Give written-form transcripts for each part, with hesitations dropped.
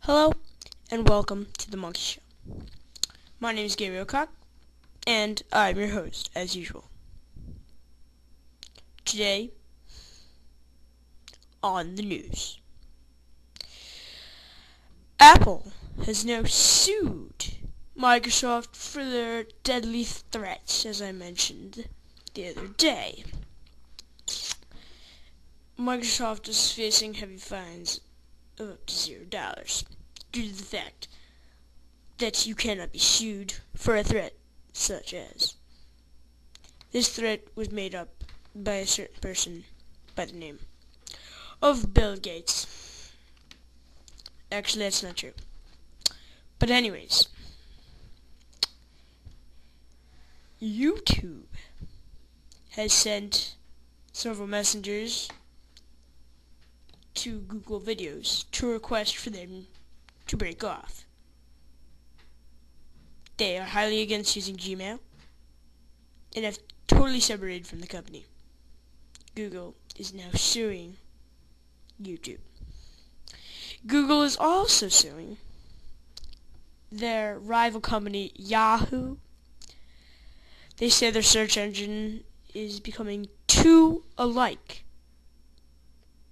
Hello, and welcome to The Monkey Show. My name is Gabriel Cock, and I'm your host, as usual. Today, on the news, Apple has now sued Microsoft for their deadly threats, as I mentioned the other day. Microsoft is facing heavy fines of up to $0 due to the fact that you cannot be sued for a threat such as. This threat was made up by a certain person by the name of Bill Gates. Actually, that's not true. But anyways, YouTube has sent several messengers to Google Videos to request for them to break off. They are highly against using Gmail and have totally separated from the company. Google is now suing YouTube. Google is also suing their rival company, Yahoo. They say their search engine is becoming too alike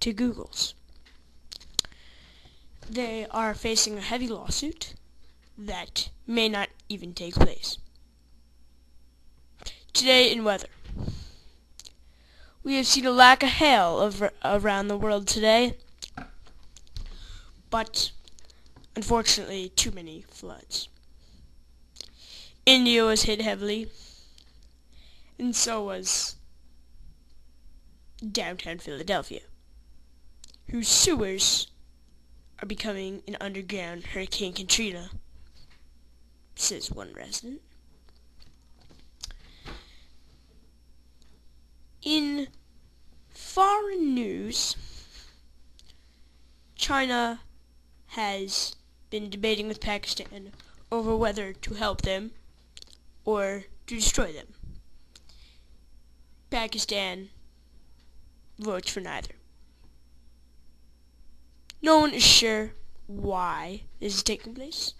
to Google's. They are facing a heavy lawsuit that may not even take place. Today in weather. We have seen a lack of hail around the world today, but unfortunately too many floods. India was hit heavily, and so was downtown Philadelphia, whose sewers are becoming an underground Hurricane Katrina, says one resident. In foreign news, China has been debating with Pakistan over whether to help them or to destroy them. Pakistan votes for neither. No one is sure why this is taking place,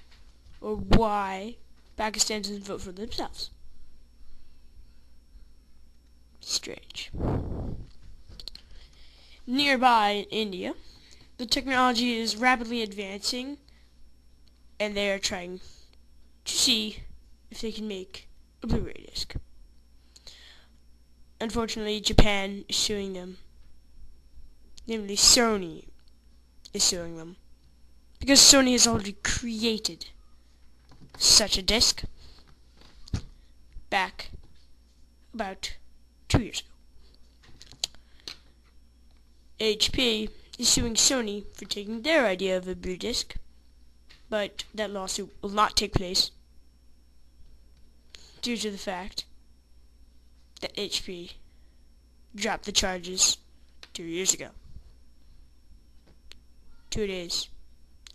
or why Pakistan doesn't vote for themselves. Strange. Nearby in India, the technology is rapidly advancing, and they are trying to see if they can make a Blu-ray disc. Unfortunately, Japan is suing them. Namely, Sony is suing them, because Sony has already created such a disc back about 2 years ago. HP is suing Sony for taking their idea of a Blu disc, but that lawsuit will not take place due to the fact that HP dropped the charges 2 years ago. 2 days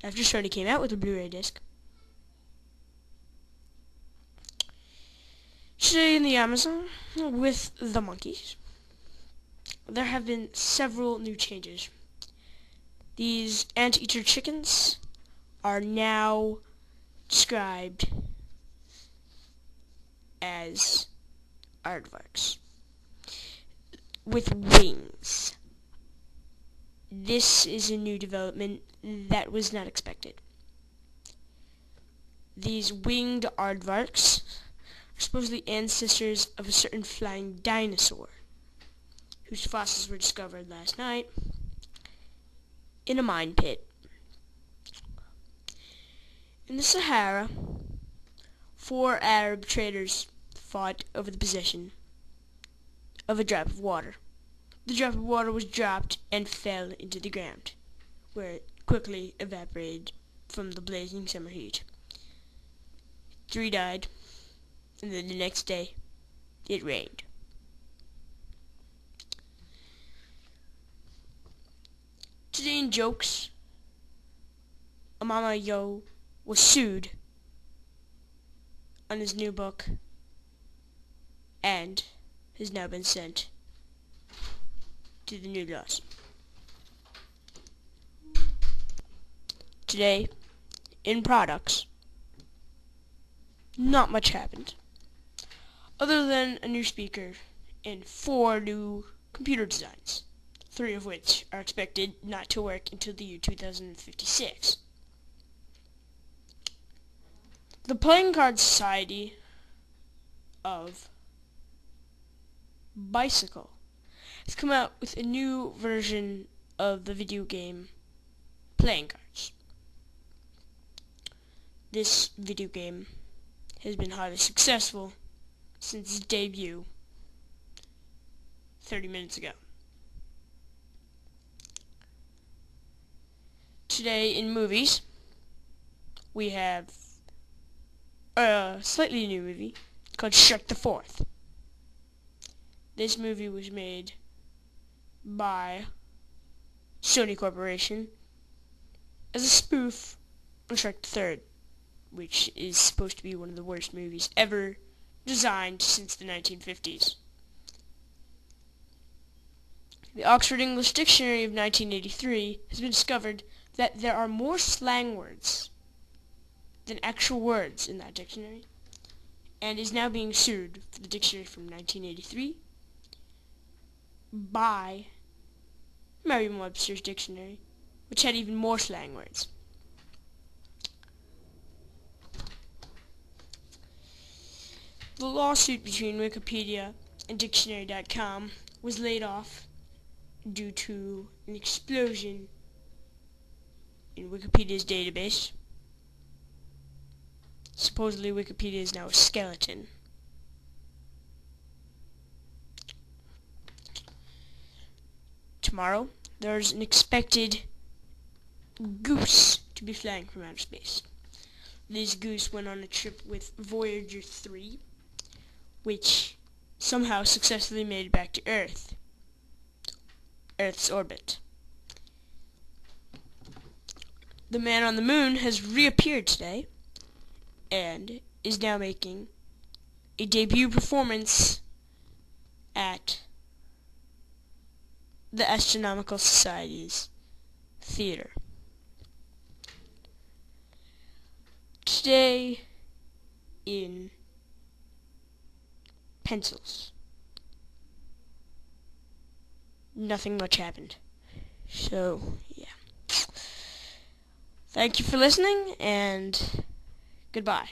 after Sony came out with a Blu-ray disc. Today in the Amazon, with the monkeys, there have been several new changes. These anteater chickens are now described as aardvarks with wings. This is a new development that was not expected. These winged aardvarks are supposedly ancestors of a certain flying dinosaur, whose fossils were discovered last night in a mine pit. In the Sahara, 4 Arab traders fought over the possession of a drop of water. The drop of water was dropped and fell into the ground, where it quickly evaporated from the blazing summer heat. 3 died, and then the next day, it rained. Today in jokes, Amama Yo was sued on his new book and has now been sent to the new laws. Today in products, not much happened, other than a new speaker and 4 new computer designs, 3 of which are expected not to work until the year 2056. The Playing Card Society of Bicycle has come out with a new version of the video game Playing Cards. This video game has been highly successful since its debut 30 minutes ago. Today in movies, we have a slightly new movie called Shrek the Fourth. This movie was made by Sony Corporation as a spoof on Shrek the Third, which is supposed to be one of the worst movies ever designed since the 1950s. The Oxford English Dictionary of 1983 has been discovered that there are more slang words than actual words in that dictionary, and is now being sued for the dictionary from 1983 by Merriam-Webster's dictionary, which had even more slang words. The lawsuit between Wikipedia and Dictionary.com was laid off due to an explosion in Wikipedia's database. Supposedly Wikipedia is now a skeleton. Tomorrow, there's an expected goose to be flying from outer space. This goose went on a trip with Voyager 3, which somehow successfully made it back to Earth's orbit. The man on the moon has reappeared today and is now making a debut performance at the Astronomical Society's theater. Today in pencils, nothing much happened. So, yeah. Thank you for listening, and goodbye.